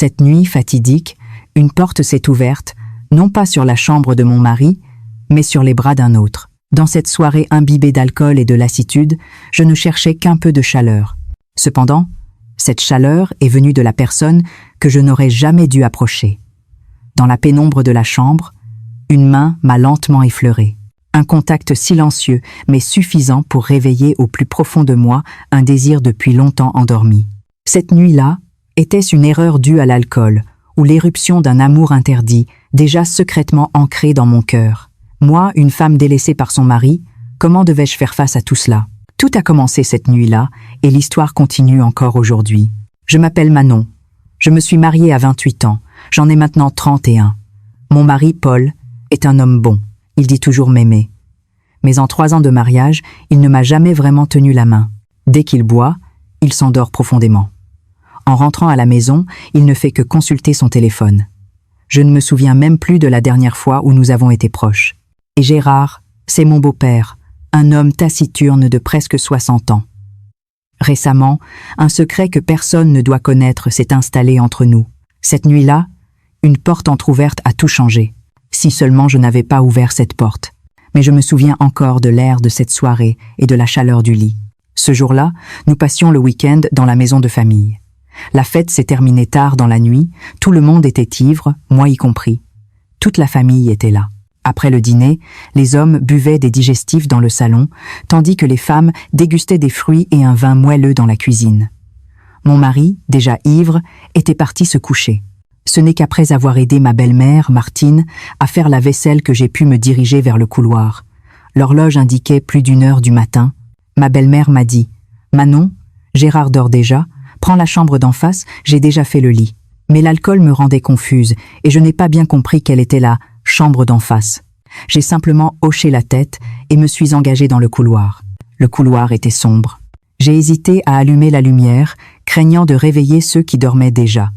Cette nuit fatidique, une porte s'est ouverte, non pas sur la chambre de mon mari, mais sur les bras d'un autre. Dans cette soirée imbibée d'alcool et de lassitude, je ne cherchais qu'un peu de chaleur. Cependant, cette chaleur est venue de la personne que je n'aurais jamais dû approcher. Dans la pénombre de la chambre, une main m'a lentement effleuré. Un contact silencieux, mais suffisant pour réveiller au plus profond de moi un désir depuis longtemps endormi. Cette nuit-là, était-ce une erreur due à l'alcool, ou l'éruption d'un amour interdit, déjà secrètement ancré dans mon cœur? Moi, une femme délaissée par son mari, comment devais-je faire face à tout cela? Tout a commencé cette nuit-là, et l'histoire continue encore aujourd'hui. Je m'appelle Manon. Je me suis mariée à 28 ans. J'en ai maintenant 31. Mon mari, Paul, est un homme bon. Il dit toujours m'aimer. Mais en 3 ans de mariage, il ne m'a jamais vraiment tenu la main. Dès qu'il boit, il s'endort profondément. En rentrant à la maison, il ne fait que consulter son téléphone. Je ne me souviens même plus de la dernière fois où nous avons été proches. Et Gérard, c'est mon beau-père, un homme taciturne de presque 60 ans. Récemment, un secret que personne ne doit connaître s'est installé entre nous. Cette nuit-là, une porte entr'ouverte a tout changé. Si seulement je n'avais pas ouvert cette porte. Mais je me souviens encore de l'air de cette soirée et de la chaleur du lit. Ce jour-là, nous passions le week-end dans la maison de famille. La fête s'est terminée tard dans la nuit, tout le monde était ivre, moi y compris. Toute la famille était là. Après le dîner, les hommes buvaient des digestifs dans le salon, tandis que les femmes dégustaient des fruits et un vin moelleux dans la cuisine. Mon mari, déjà ivre, était parti se coucher. Ce n'est qu'après avoir aidé ma belle-mère, Martine, à faire la vaisselle que j'ai pu me diriger vers le couloir. L'horloge indiquait plus d'1 heure du matin. Ma belle-mère m'a dit « Manon, Gérard dort déjà, prends la chambre d'en face, j'ai déjà fait le lit. » Mais l'alcool me rendait confuse et je n'ai pas bien compris quelle était la chambre d'en face. J'ai simplement hoché la tête et me suis engagée dans le couloir. Le couloir était sombre. J'ai hésité à allumer la lumière, craignant de réveiller ceux qui dormaient déjà.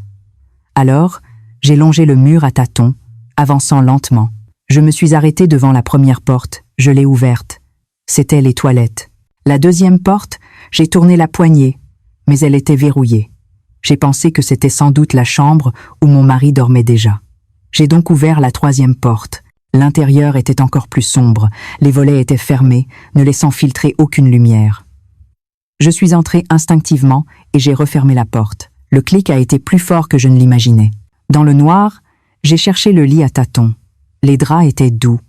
Alors, j'ai longé le mur à tâtons, avançant lentement. Je me suis arrêtée devant la première porte, je l'ai ouverte. C'était les toilettes. La deuxième porte, j'ai tourné la poignée, mais elle était verrouillée. J'ai pensé que c'était sans doute la chambre où mon mari dormait déjà. J'ai donc ouvert la troisième porte. L'intérieur était encore plus sombre, les volets étaient fermés, ne laissant filtrer aucune lumière. Je suis entrée instinctivement et j'ai refermé la porte. Le clic a été plus fort que je ne l'imaginais. Dans le noir, j'ai cherché le lit à tâtons. Les draps étaient doux.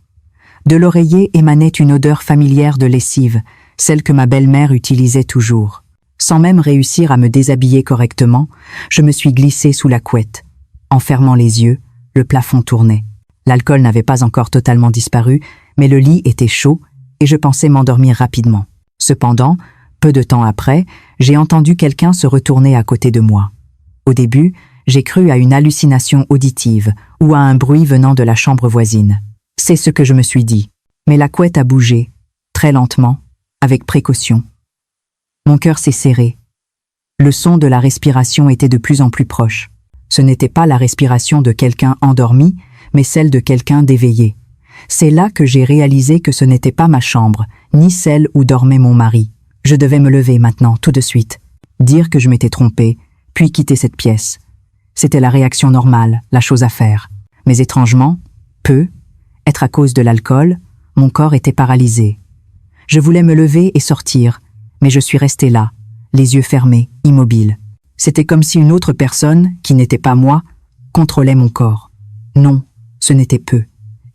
De l'oreiller émanait une odeur familière de lessive, celle que ma belle-mère utilisait toujours. Sans même réussir à me déshabiller correctement, je me suis glissée sous la couette. En fermant les yeux, le plafond tournait. L'alcool n'avait pas encore totalement disparu, mais le lit était chaud et je pensais m'endormir rapidement. Cependant, peu de temps après, j'ai entendu quelqu'un se retourner à côté de moi. Au début, j'ai cru à une hallucination auditive ou à un bruit venant de la chambre voisine. C'est ce que je me suis dit. Mais la couette a bougé, très lentement, avec précaution. Mon cœur s'est serré. Le son de la respiration était de plus en plus proche. Ce n'était pas la respiration de quelqu'un endormi, mais celle de quelqu'un d'éveillé. C'est là que j'ai réalisé que ce n'était pas ma chambre, ni celle où dormait mon mari. Je devais me lever maintenant, tout de suite, dire que je m'étais trompée, puis quitter cette pièce. C'était la réaction normale, la chose à faire. Mais étrangement, être à cause de l'alcool, mon corps était paralysé. Je voulais me lever et sortir, mais je suis restée là, les yeux fermés, immobile. C'était comme si une autre personne, qui n'était pas moi, contrôlait mon corps. Non, ce n'était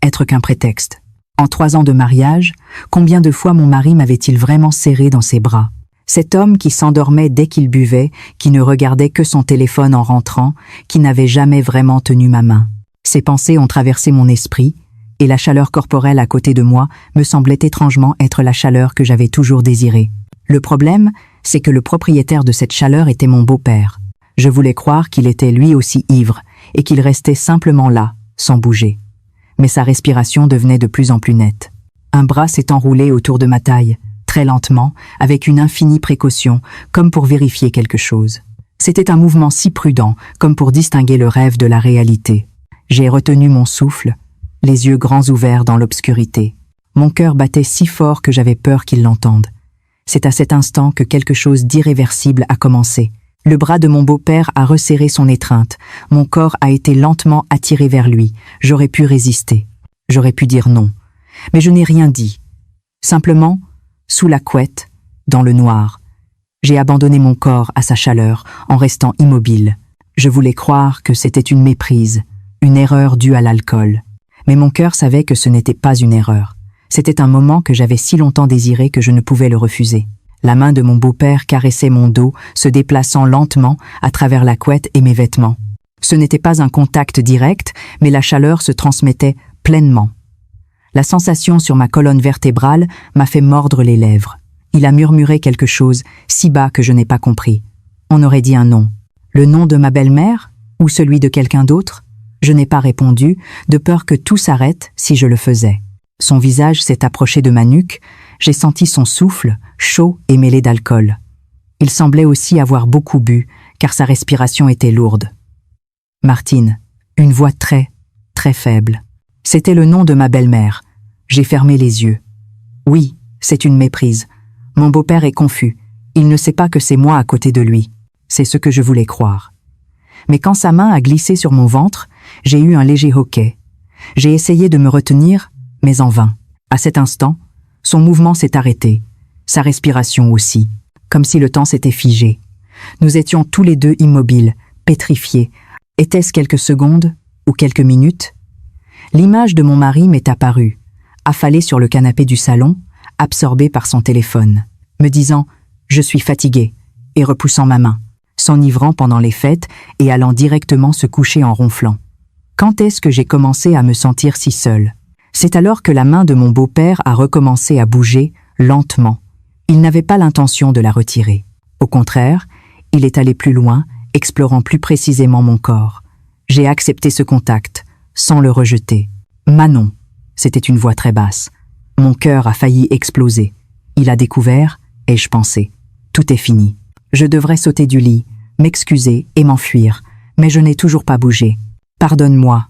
être qu'un prétexte. En 3 ans de mariage, combien de fois mon mari m'avait-il vraiment serré dans ses bras? Cet homme qui s'endormait dès qu'il buvait, qui ne regardait que son téléphone en rentrant, qui n'avait jamais vraiment tenu ma main. Ces pensées ont traversé mon esprit, et la chaleur corporelle à côté de moi me semblait étrangement être la chaleur que j'avais toujours désirée. Le problème, c'est que le propriétaire de cette chaleur était mon beau-père. Je voulais croire qu'il était lui aussi ivre, et qu'il restait simplement là, sans bouger. Mais sa respiration devenait de plus en plus nette. Un bras s'est enroulé autour de ma taille, très lentement, avec une infinie précaution, comme pour vérifier quelque chose. C'était un mouvement si prudent, comme pour distinguer le rêve de la réalité. J'ai retenu mon souffle, les yeux grands ouverts dans l'obscurité. Mon cœur battait si fort que j'avais peur qu'il l'entende. C'est à cet instant que quelque chose d'irréversible a commencé. Le bras de mon beau-père a resserré son étreinte. Mon corps a été lentement attiré vers lui. J'aurais pu résister. J'aurais pu dire non. Mais je n'ai rien dit. Simplement, sous la couette, dans le noir, j'ai abandonné mon corps à sa chaleur en restant immobile. Je voulais croire que c'était une méprise, une erreur due à l'alcool. Mais mon cœur savait que ce n'était pas une erreur. C'était un moment que j'avais si longtemps désiré que je ne pouvais le refuser. La main de mon beau-père caressait mon dos, se déplaçant lentement à travers la couette et mes vêtements. Ce n'était pas un contact direct, mais la chaleur se transmettait pleinement. La sensation sur ma colonne vertébrale m'a fait mordre les lèvres. Il a murmuré quelque chose, si bas que je n'ai pas compris. On aurait dit un nom. Le nom de ma belle-mère ou celui de quelqu'un d'autre? Je n'ai pas répondu, de peur que tout s'arrête si je le faisais. Son visage s'est approché de ma nuque, j'ai senti son souffle, chaud et mêlé d'alcool. Il semblait aussi avoir beaucoup bu, car sa respiration était lourde. Martine, une voix très, très faible. C'était le nom de ma belle-mère. J'ai fermé les yeux. Oui, c'est une méprise. Mon beau-père est confus. Il ne sait pas que c'est moi à côté de lui. C'est ce que je voulais croire. Mais quand sa main a glissé sur mon ventre, j'ai eu un léger hoquet. J'ai essayé de me retenir, mais en vain. À cet instant, son mouvement s'est arrêté, sa respiration aussi, comme si le temps s'était figé. Nous étions tous les deux immobiles, pétrifiés. Était-ce quelques secondes ou quelques minutes? L'image de mon mari m'est apparue, affalé sur le canapé du salon, absorbé par son téléphone, me disant « Je suis fatigué » et repoussant ma main, s'enivrant pendant les fêtes et allant directement se coucher en ronflant. Quand est-ce que j'ai commencé à me sentir si seule? C'est alors que la main de mon beau-père a recommencé à bouger, lentement. Il n'avait pas l'intention de la retirer. Au contraire, il est allé plus loin, explorant plus précisément mon corps. J'ai accepté ce contact, sans le rejeter. Manon, c'était une voix très basse. Mon cœur a failli exploser. Il a découvert, ai-je pensé. Tout est fini. Je devrais sauter du lit, m'excuser et m'enfuir, mais je n'ai toujours pas bougé. Pardonne-moi,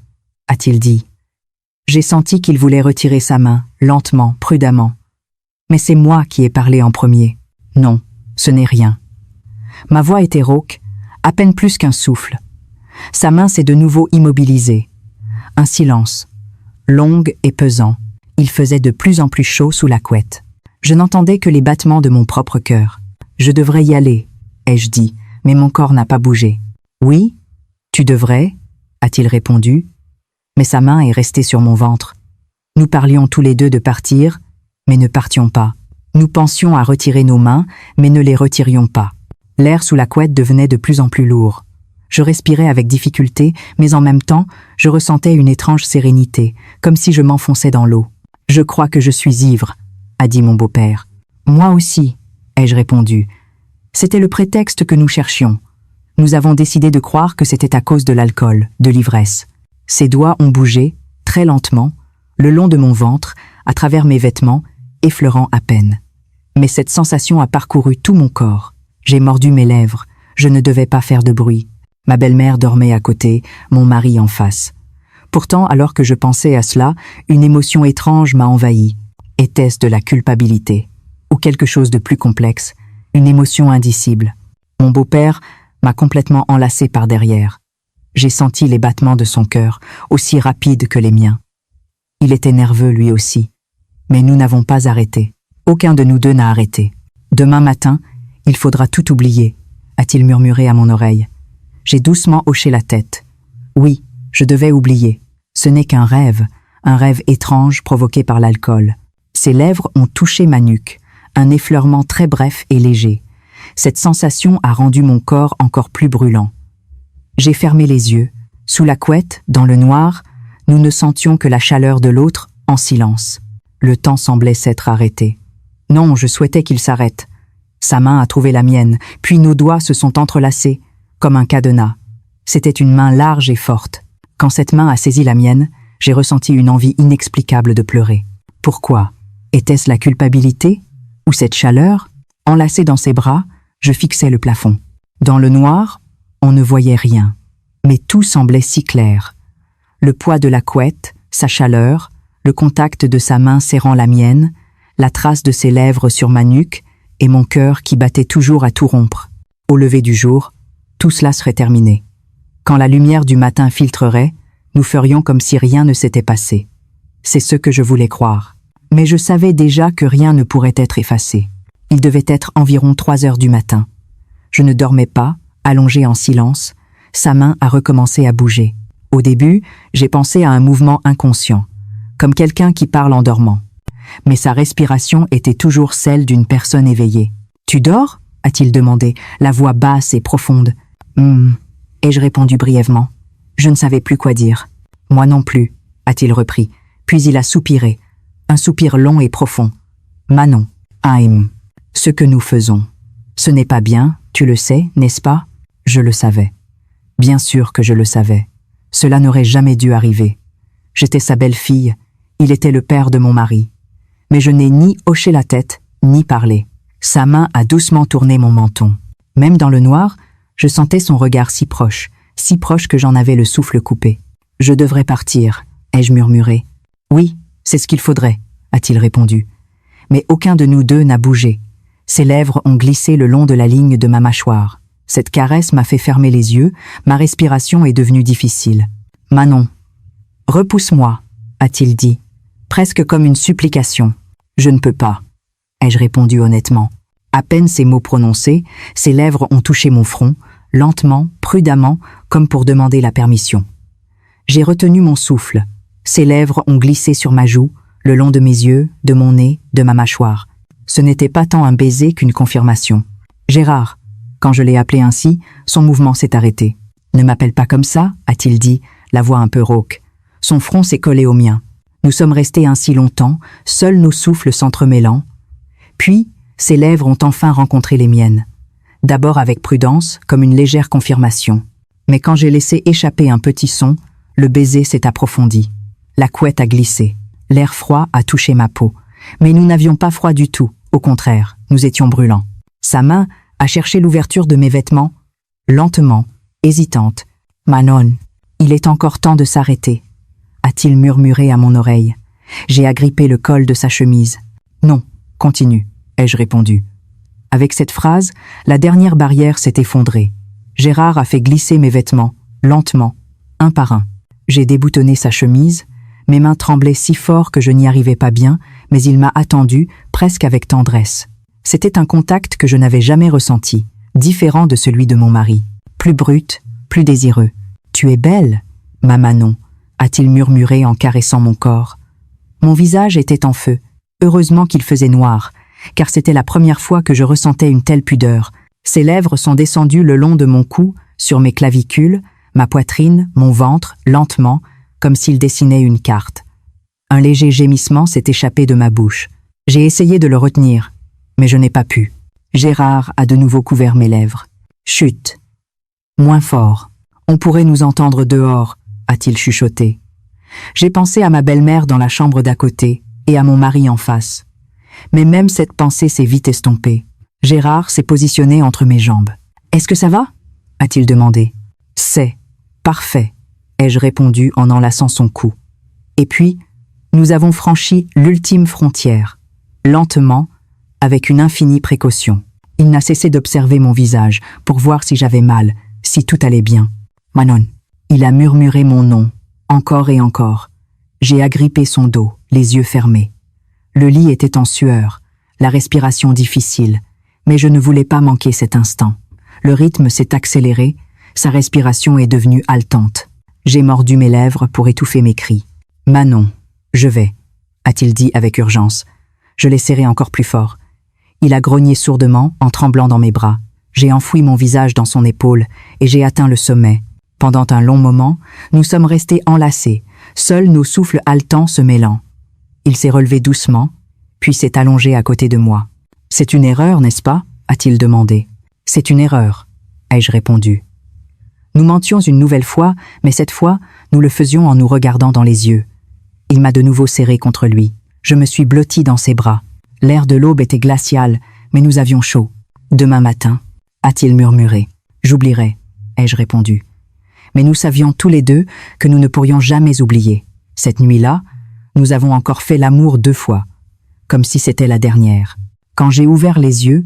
a-t-il dit. J'ai senti qu'il voulait retirer sa main, lentement, prudemment. Mais c'est moi qui ai parlé en premier. Non, ce n'est rien. Ma voix était rauque, à peine plus qu'un souffle. Sa main s'est de nouveau immobilisée. Un silence, long et pesant. Il faisait de plus en plus chaud sous la couette. Je n'entendais que les battements de mon propre cœur. Je devrais y aller, ai-je dit, mais mon corps n'a pas bougé. Oui, tu devrais, a-t-il répondu, mais sa main est restée sur mon ventre. Nous parlions tous les deux de partir, mais ne partions pas. Nous pensions à retirer nos mains, mais ne les retirions pas. L'air sous la couette devenait de plus en plus lourd. Je respirais avec difficulté, mais en même temps, je ressentais une étrange sérénité, comme si je m'enfonçais dans l'eau. « Je crois que je suis ivre », a dit mon beau-père. « Moi aussi », ai-je répondu. C'était le prétexte que nous cherchions. Nous avons décidé de croire que c'était à cause de l'alcool, de l'ivresse. Ses doigts ont bougé, très lentement, le long de mon ventre, à travers mes vêtements, effleurant à peine. Mais cette sensation a parcouru tout mon corps. J'ai mordu mes lèvres, je ne devais pas faire de bruit. Ma belle-mère dormait à côté, mon mari en face. Pourtant, alors que je pensais à cela, une émotion étrange m'a envahi. Était-ce de la culpabilité? Ou quelque chose de plus complexe? Une émotion indicible. Mon beau-père m'a complètement enlacé par derrière. J'ai senti les battements de son cœur, aussi rapides que les miens. Il était nerveux lui aussi. Mais nous n'avons pas arrêté. Aucun de nous deux n'a arrêté. Demain matin, il faudra tout oublier, a-t-il murmuré à mon oreille. J'ai doucement hoché la tête. Oui, je devais oublier. Ce n'est qu'un rêve étrange provoqué par l'alcool. Ses lèvres ont touché ma nuque, un effleurement très bref et léger. Cette sensation a rendu mon corps encore plus brûlant. J'ai fermé les yeux. Sous la couette, dans le noir, nous ne sentions que la chaleur de l'autre en silence. Le temps semblait s'être arrêté. Non, je souhaitais qu'il s'arrête. Sa main a trouvé la mienne, puis nos doigts se sont entrelacés, comme un cadenas. C'était une main large et forte. Quand cette main a saisi la mienne, j'ai ressenti une envie inexplicable de pleurer. Pourquoi? Était-ce la culpabilité? Ou cette chaleur? Enlacé dans ses bras, je fixais le plafond. Dans le noir, on ne voyait rien, mais tout semblait si clair. Le poids de la couette, sa chaleur, le contact de sa main serrant la mienne, la trace de ses lèvres sur ma nuque et mon cœur qui battait toujours à tout rompre. Au lever du jour, tout cela serait terminé. Quand la lumière du matin filtrerait, nous ferions comme si rien ne s'était passé. C'est ce que je voulais croire. Mais je savais déjà que rien ne pourrait être effacé. Il devait être environ 3 heures du matin. Je ne dormais pas, allongé en silence, sa main a recommencé à bouger. Au début, j'ai pensé à un mouvement inconscient, comme quelqu'un qui parle en dormant. Mais sa respiration était toujours celle d'une personne éveillée. « Tu dors ?» a-t-il demandé, la voix basse et profonde. « ai-je répondu brièvement. Je ne savais plus quoi dire. « Moi non plus, a-t-il repris, puis il a soupiré, un soupir long et profond. « Manon, ce que nous faisons. Ce n'est pas bien, tu le sais, n'est-ce pas ?» Je le savais. Bien sûr que je le savais. Cela n'aurait jamais dû arriver. J'étais sa belle-fille, il était le père de mon mari. Mais je n'ai ni hoché la tête, ni parlé. Sa main a doucement tourné mon menton. Même dans le noir, je sentais son regard si proche que j'en avais le souffle coupé. « Je devrais partir », ai-je murmuré. « Oui, c'est ce qu'il faudrait », a-t-il répondu. Mais aucun de nous deux n'a bougé. Ses lèvres ont glissé le long de la ligne de ma mâchoire. Cette caresse m'a fait fermer les yeux, ma respiration est devenue difficile. « Manon, repousse-moi », a-t-il dit, presque comme une supplication. « Je ne peux pas », ai-je répondu honnêtement. À peine ces mots prononcés, ses lèvres ont touché mon front, lentement, prudemment, comme pour demander la permission. J'ai retenu mon souffle. Ses lèvres ont glissé sur ma joue, le long de mes yeux, de mon nez, de ma mâchoire. Ce n'était pas tant un baiser qu'une confirmation. « Gérard !» Quand je l'ai appelé ainsi, son mouvement s'est arrêté. « Ne m'appelle pas comme ça » a-t-il dit, la voix un peu rauque. Son front s'est collé au mien. Nous sommes restés ainsi longtemps, seuls nos souffles s'entremêlant. Puis, ses lèvres ont enfin rencontré les miennes. D'abord avec prudence, comme une légère confirmation. Mais quand j'ai laissé échapper un petit son, le baiser s'est approfondi. La couette a glissé. L'air froid a touché ma peau. Mais nous n'avions pas froid du tout. Au contraire, nous étions brûlants. Sa main a cherché l'ouverture de mes vêtements, lentement, hésitante. « Manon, il est encore temps de s'arrêter », a-t-il murmuré à mon oreille. J'ai agrippé le col de sa chemise. « Non, continue », ai-je répondu. Avec cette phrase, la dernière barrière s'est effondrée. Gérard a fait glisser mes vêtements, lentement, un par un. J'ai déboutonné sa chemise, mes mains tremblaient si fort que je n'y arrivais pas bien, mais il m'a attendu, presque avec tendresse. C'était un contact que je n'avais jamais ressenti, différent de celui de mon mari. Plus brut, plus désireux. « Tu es belle, ma Manon », a-t-il murmuré en caressant mon corps. Mon visage était en feu. Heureusement qu'il faisait noir, car c'était la première fois que je ressentais une telle pudeur. Ses lèvres sont descendues le long de mon cou, sur mes clavicules, ma poitrine, mon ventre, lentement, comme s'il dessinait une carte. Un léger gémissement s'est échappé de ma bouche. J'ai essayé de le retenir, mais je n'ai pas pu. Gérard a de nouveau couvert mes lèvres. « Chut ! Moins fort. On pourrait nous entendre dehors, » a-t-il chuchoté. J'ai pensé à ma belle-mère dans la chambre d'à côté et à mon mari en face. Mais même cette pensée s'est vite estompée. Gérard s'est positionné entre mes jambes. « Est-ce que ça va ?» a-t-il demandé. « C'est parfait », ai-je répondu en enlaçant son cou. Et puis, nous avons franchi l'ultime frontière, lentement, avec une infinie précaution. Il n'a cessé d'observer mon visage pour voir si j'avais mal, si tout allait bien. « Manon !» Il a murmuré mon nom, encore et encore. J'ai agrippé son dos, les yeux fermés. Le lit était en sueur, la respiration difficile, mais je ne voulais pas manquer cet instant. Le rythme s'est accéléré, sa respiration est devenue haletante. J'ai mordu mes lèvres pour étouffer mes cris. « Manon, je vais », a-t-il dit avec urgence. Je l'ai serré encore plus fort. Il a grogné sourdement en tremblant dans mes bras. J'ai enfoui mon visage dans son épaule et j'ai atteint le sommet. Pendant un long moment, nous sommes restés enlacés, seuls nos souffles haletants se mêlant. Il s'est relevé doucement, puis s'est allongé à côté de moi. « C'est une erreur, n'est-ce pas ?» a-t-il demandé. « C'est une erreur », ai-je répondu. Nous mentions une nouvelle fois, mais cette fois, nous le faisions en nous regardant dans les yeux. Il m'a de nouveau serré contre lui. Je me suis blotti dans ses bras. L'air de l'aube était glacial, mais nous avions chaud. « Demain matin », a-t-il murmuré. « J'oublierai », ai-je répondu. Mais nous savions tous les deux que nous ne pourrions jamais oublier. Cette nuit-là, nous avons encore fait l'amour 2 fois, comme si c'était la dernière. Quand j'ai ouvert les yeux,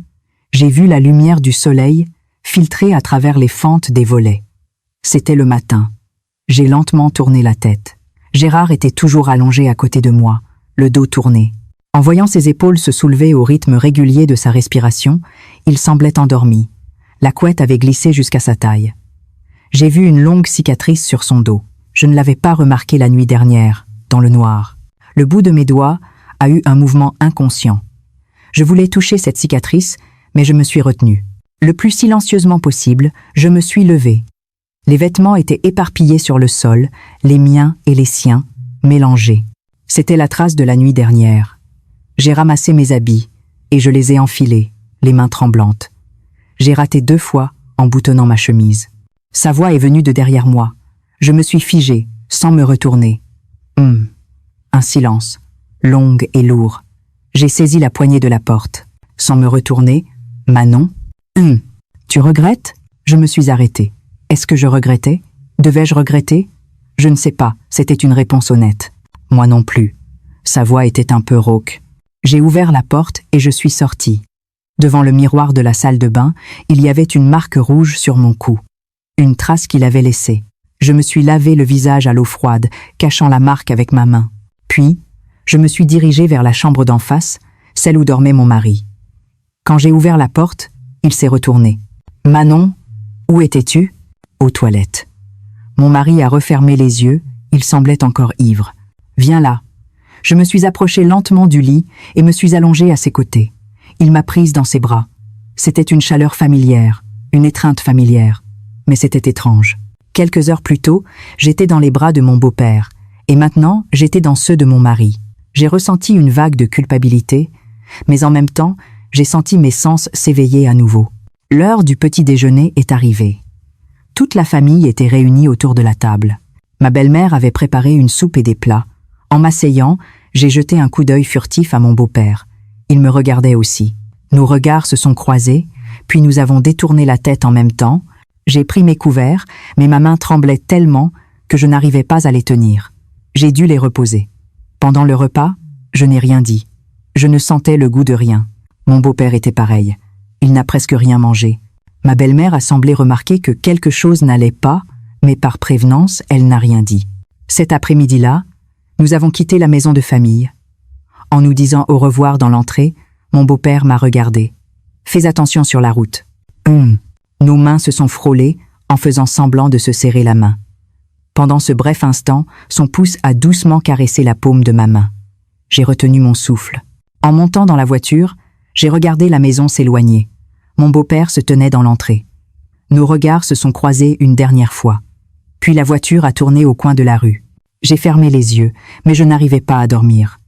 j'ai vu la lumière du soleil filtrée à travers les fentes des volets. C'était le matin. J'ai lentement tourné la tête. Gérard était toujours allongé à côté de moi, le dos tourné. En voyant ses épaules se soulever au rythme régulier de sa respiration, il semblait endormi. La couette avait glissé jusqu'à sa taille. J'ai vu une longue cicatrice sur son dos. Je ne l'avais pas remarqué la nuit dernière, dans le noir. Le bout de mes doigts a eu un mouvement inconscient. Je voulais toucher cette cicatrice, mais je me suis retenu. Le plus silencieusement possible, je me suis levé. Les vêtements étaient éparpillés sur le sol, les miens et les siens, mélangés. C'était la trace de la nuit dernière. J'ai ramassé mes habits, et je les ai enfilés, les mains tremblantes. J'ai raté 2 fois en boutonnant ma chemise. Sa voix est venue de derrière moi. Je me suis figé, sans me retourner. Un silence, long et lourd. J'ai saisi la poignée de la porte. Sans me retourner, Manon. Tu regrettes? Je me suis arrêté. Est-ce que je regrettais? Devais-je regretter? Je ne sais pas, c'était une réponse honnête. Moi non plus. Sa voix était un peu rauque. J'ai ouvert la porte et je suis sorti. Devant le miroir de la salle de bain, il y avait une marque rouge sur mon cou. Une trace qu'il avait laissée. Je me suis lavé le visage à l'eau froide, cachant la marque avec ma main. Puis, je me suis dirigé vers la chambre d'en face, celle où dormait mon mari. Quand j'ai ouvert la porte, il s'est retourné. « Manon, où étais-tu » ? « Aux toilettes. » Mon mari a refermé les yeux, il semblait encore ivre. « Viens là. » Je me suis approché lentement du lit et me suis allongé à ses côtés. Il m'a prise dans ses bras. C'était une chaleur familière, une étreinte familière. Mais c'était étrange. Quelques heures plus tôt, j'étais dans les bras de mon beau-père, et maintenant, j'étais dans ceux de mon mari. J'ai ressenti une vague de culpabilité, mais en même temps, j'ai senti mes sens s'éveiller à nouveau. L'heure du petit déjeuner est arrivée. Toute la famille était réunie autour de la table. Ma belle-mère avait préparé une soupe et des plats. En m'asseyant, j'ai jeté un coup d'œil furtif à mon beau-père. Il me regardait aussi. Nos regards se sont croisés, puis nous avons détourné la tête en même temps. J'ai pris mes couverts, mais ma main tremblait tellement que je n'arrivais pas à les tenir. J'ai dû les reposer. Pendant le repas, je n'ai rien dit. Je ne sentais le goût de rien. Mon beau-père était pareil. Il n'a presque rien mangé. Ma belle-mère a semblé remarquer que quelque chose n'allait pas, mais par prévenance, elle n'a rien dit. Cet après-midi-là, nous avons quitté la maison de famille. En nous disant au revoir dans l'entrée, mon beau-père m'a regardé. « Fais attention sur la route. » Nos mains se sont frôlées en faisant semblant de se serrer la main. Pendant ce bref instant, son pouce a doucement caressé la paume de ma main. J'ai retenu mon souffle. En montant dans la voiture, j'ai regardé la maison s'éloigner. Mon beau-père se tenait dans l'entrée. Nos regards se sont croisés une dernière fois. Puis la voiture a tourné au coin de la rue. J'ai fermé les yeux, mais je n'arrivais pas à dormir.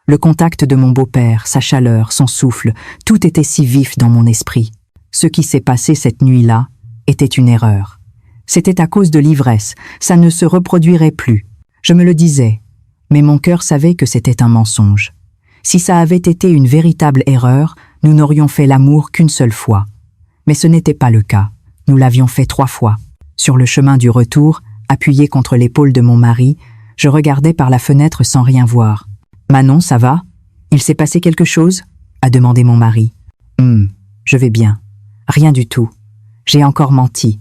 Le contact de mon beau-père, sa chaleur, son souffle, tout était si vif dans mon esprit. Ce qui s'est passé cette nuit-là était une erreur. C'était à cause de l'ivresse, ça ne se reproduirait plus. Je me le disais, mais mon cœur savait que c'était un mensonge. Si ça avait été une véritable erreur, nous n'aurions fait l'amour qu'une seule fois. Mais ce n'était pas le cas. Nous l'avions fait 3 fois. Sur le chemin du retour, appuyé contre l'épaule de mon mari, je regardais par la fenêtre sans rien voir. « Manon, ça va? Il s'est passé quelque chose ?» a demandé mon mari. « Je vais bien. Rien du tout. J'ai encore menti.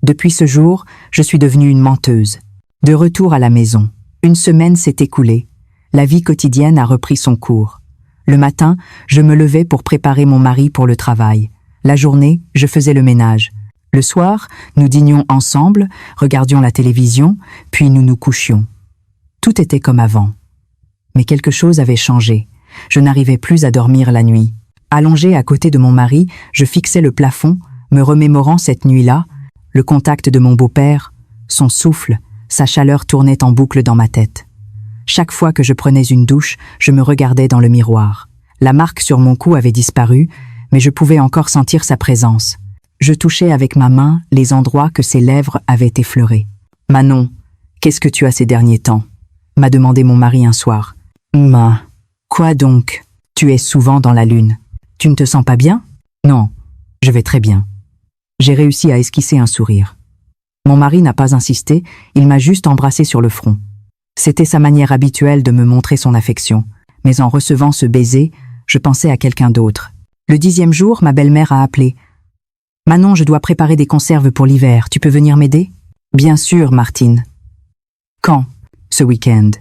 Depuis ce jour, je suis devenue une menteuse. De retour à la maison, une semaine s'est écoulée. La vie quotidienne a repris son cours. Le matin, je me levais pour préparer mon mari pour le travail. La journée, je faisais le ménage. Le soir, nous dînions ensemble, regardions la télévision, puis nous nous couchions. Tout était comme avant. Mais quelque chose avait changé. Je n'arrivais plus à dormir la nuit. Allongé à côté de mon mari, je fixais le plafond, me remémorant cette nuit-là, le contact de mon beau-père, son souffle, sa chaleur tournait en boucle dans ma tête. Chaque fois que je prenais une douche, je me regardais dans le miroir. La marque sur mon cou avait disparu, mais je pouvais encore sentir sa présence. Je touchais avec ma main les endroits que ses lèvres avaient effleurés. « Manon, qu'est-ce que tu as ces derniers temps ?» m'a demandé mon mari un soir. « Quoi donc? Tu es souvent dans la lune. Tu ne te sens pas bien ?»« Non, je vais très bien. » J'ai réussi à esquisser un sourire. Mon mari n'a pas insisté, il m'a juste embrassé sur le front. C'était sa manière habituelle de me montrer son affection, mais en recevant ce baiser, je pensais à quelqu'un d'autre. Le 10e jour, ma belle-mère a appelé. Manon, je dois préparer des conserves pour l'hiver. Tu peux venir m'aider? Bien sûr, Martine. Quand? Ce week-end.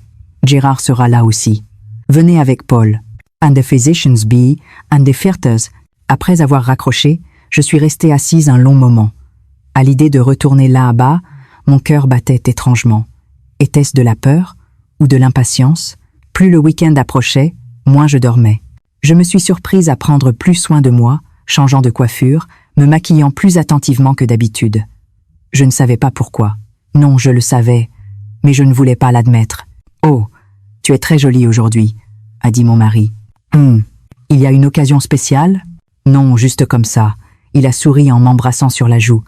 Gérard sera là aussi. Venez avec Paul. And the physicians be, and the theatres. Après avoir raccroché, je suis restée assise un long moment. À l'idée de retourner là-bas, mon cœur battait étrangement. Était-ce de la peur ou de l'impatience? Plus le week-end approchait, moins je dormais. Je me suis surprise à prendre plus soin de moi, changeant de coiffure, me maquillant plus attentivement que d'habitude. Je ne savais pas pourquoi. Non, je le savais, mais je ne voulais pas l'admettre. « Oh, tu es très jolie aujourd'hui », a dit mon mari. « Il y a une occasion spéciale ?»« Non, juste comme ça. » Il a souri en m'embrassant sur la joue.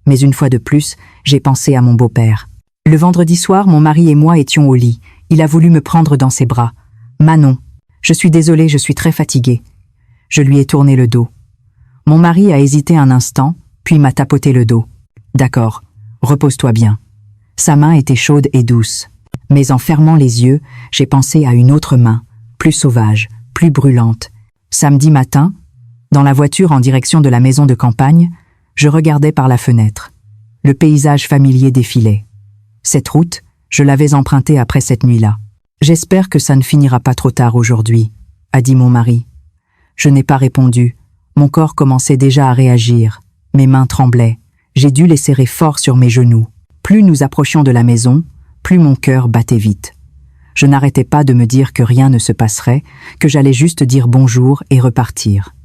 Mais une fois de plus, j'ai pensé à mon beau-père. Le vendredi soir, mon mari et moi étions au lit. Il a voulu me prendre dans ses bras. « Manon, je suis désolée, je suis très fatiguée. » Je lui ai tourné le dos. Mon mari a hésité un instant, puis m'a tapoté le dos. « D'accord, repose-toi bien. » Sa main était chaude et douce. Mais en fermant les yeux, j'ai pensé à une autre main, plus sauvage, plus brûlante. Samedi matin, dans la voiture en direction de la maison de campagne, je regardais par la fenêtre. Le paysage familier défilait. Cette route, je l'avais empruntée après cette nuit-là. « J'espère que ça ne finira pas trop tard aujourd'hui », a dit mon mari. Je n'ai pas répondu. Mon corps commençait déjà à réagir. Mes mains tremblaient. J'ai dû les serrer fort sur mes genoux. Plus nous approchions de la maison, plus mon cœur battait vite. Je n'arrêtais pas de me dire que rien ne se passerait, que j'allais juste dire bonjour et repartir.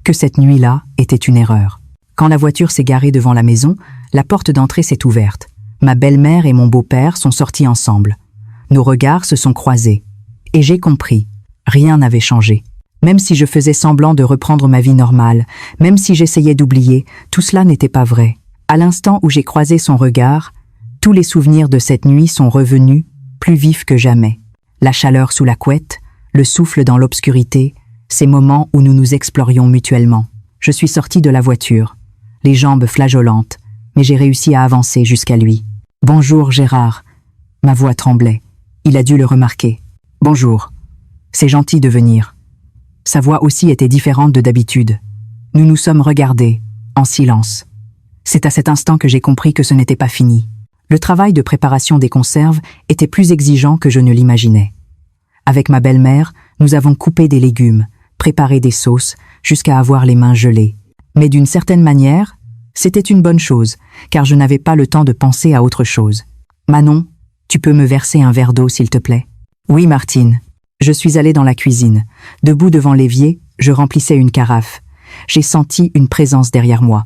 Que cette nuit-là était une erreur. Quand la voiture s'est garée devant la maison, la porte d'entrée s'est ouverte. Ma belle-mère et mon beau-père sont sortis ensemble. Nos regards se sont croisés. Et j'ai compris. Rien n'avait changé. Même si je faisais semblant de reprendre ma vie normale, même si j'essayais d'oublier, tout cela n'était pas vrai. À l'instant où j'ai croisé son regard, tous les souvenirs de cette nuit sont revenus, plus vifs que jamais. La chaleur sous la couette, le souffle dans l'obscurité, ces moments où nous nous explorions mutuellement. Je suis sortie de la voiture, les jambes flageolantes, mais j'ai réussi à avancer jusqu'à lui. « Bonjour, Gérard !» Ma voix tremblait. Il a dû le remarquer. « Bonjour. C'est gentil de venir. » Sa voix aussi était différente de d'habitude. Nous nous sommes regardés, en silence. C'est à cet instant que j'ai compris que ce n'était pas fini. Le travail de préparation des conserves était plus exigeant que je ne l'imaginais. Avec ma belle-mère, nous avons coupé des légumes, préparé des sauces, jusqu'à avoir les mains gelées. Mais d'une certaine manière, c'était une bonne chose, car je n'avais pas le temps de penser à autre chose. « Manon, tu peux me verser un verre d'eau, s'il te plaît ?»« Oui, Martine. » Je suis allée dans la cuisine. Debout devant l'évier, je remplissais une carafe. J'ai senti une présence derrière moi.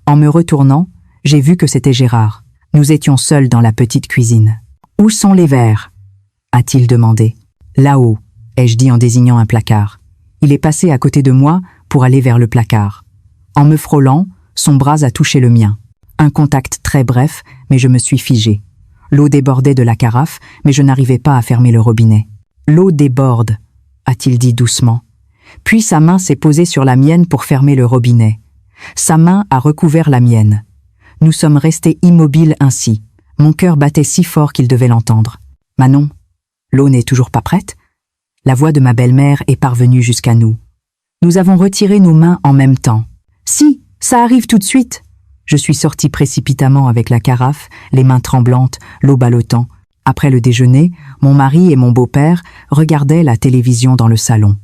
En me retournant, j'ai vu que c'était Gérard. Nous étions seuls dans la petite cuisine. « Où sont les verres ?» a-t-il demandé. « Là-haut », ai-je dit en désignant un placard. Il est passé à côté de moi pour aller vers le placard. En me frôlant, son bras a touché le mien. Un contact très bref, mais je me suis figée. L'eau débordait de la carafe, mais je n'arrivais pas à fermer le robinet. « L'eau déborde », a-t-il dit doucement. Puis sa main s'est posée sur la mienne pour fermer le robinet. Sa main a recouvert la mienne. Nous sommes restés immobiles ainsi. Mon cœur battait si fort qu'il devait l'entendre. « Manon, l'eau n'est toujours pas prête ?» La voix de ma belle-mère est parvenue jusqu'à nous. Nous avons retiré nos mains en même temps. « Si, ça arrive tout de suite !» Je suis sortie précipitamment avec la carafe, les mains tremblantes, l'eau ballottant. Après le déjeuner, mon mari et mon beau-père regardaient la télévision dans le salon.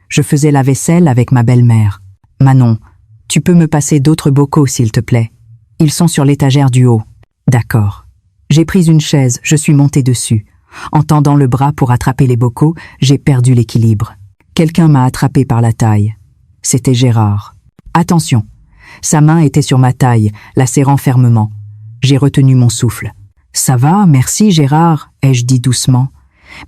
Je faisais la vaisselle avec ma belle-mère. « Manon, tu peux me passer d'autres bocaux, s'il te plaît. Ils sont sur l'étagère du haut. »« D'accord. » J'ai pris une chaise, je suis montée dessus. En tendant le bras pour attraper les bocaux, j'ai perdu l'équilibre. Quelqu'un m'a attrapé par la taille. C'était Gérard. Attention. Sa main était sur ma taille, la serrant fermement. J'ai retenu mon souffle. « Ça va, merci Gérard », ai-je dit doucement.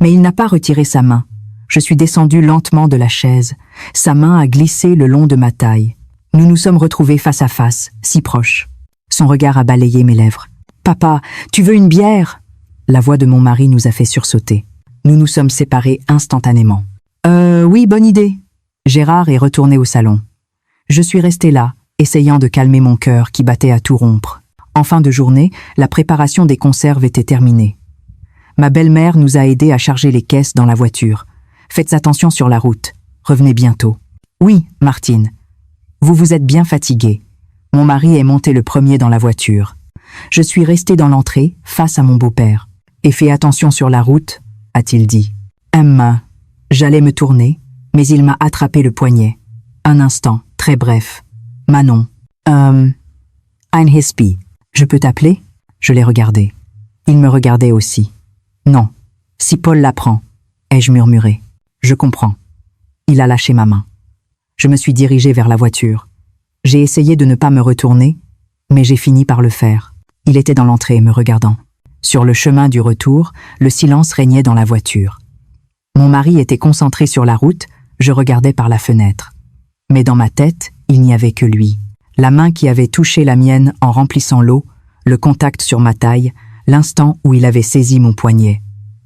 Mais il n'a pas retiré sa main. Je suis descendue lentement de la chaise. Sa main a glissé le long de ma taille. Nous nous sommes retrouvés face à face, si proches. Son regard a balayé mes lèvres. « Papa, tu veux une bière ?» La voix de mon mari nous a fait sursauter. Nous nous sommes séparés instantanément. « Oui, bonne idée. » Gérard est retourné au salon. Je suis restée là, essayant de calmer mon cœur qui battait à tout rompre. En fin de journée, la préparation des conserves était terminée. Ma belle-mère nous a aidés à charger les caisses dans la voiture. Faites attention sur la route. Revenez bientôt. Oui, Martine. Vous vous êtes bien fatiguée. Mon mari est monté le premier dans la voiture. Je suis restée dans l'entrée, face à mon beau-père. « Et fais attention sur la route », a-t-il dit. J'allais me tourner, mais il m'a attrapé le poignet. Un instant, très bref. « Manon. Ein Hispi. Je peux t'appeler ?» Je l'ai regardé. Il me regardait aussi. « Non. Si Paul l'apprend, » ai-je murmuré. « Je comprends. » Il a lâché ma main. Je me suis dirigée vers la voiture. J'ai essayé de ne pas me retourner, mais j'ai fini par le faire. Il était dans l'entrée, me regardant. Sur le chemin du retour, le silence régnait dans la voiture. Mon mari était concentré sur la route, je regardais par la fenêtre. Mais dans ma tête, il n'y avait que lui. La main qui avait touché la mienne en remplissant l'eau, le contact sur ma taille, l'instant où il avait saisi mon poignet.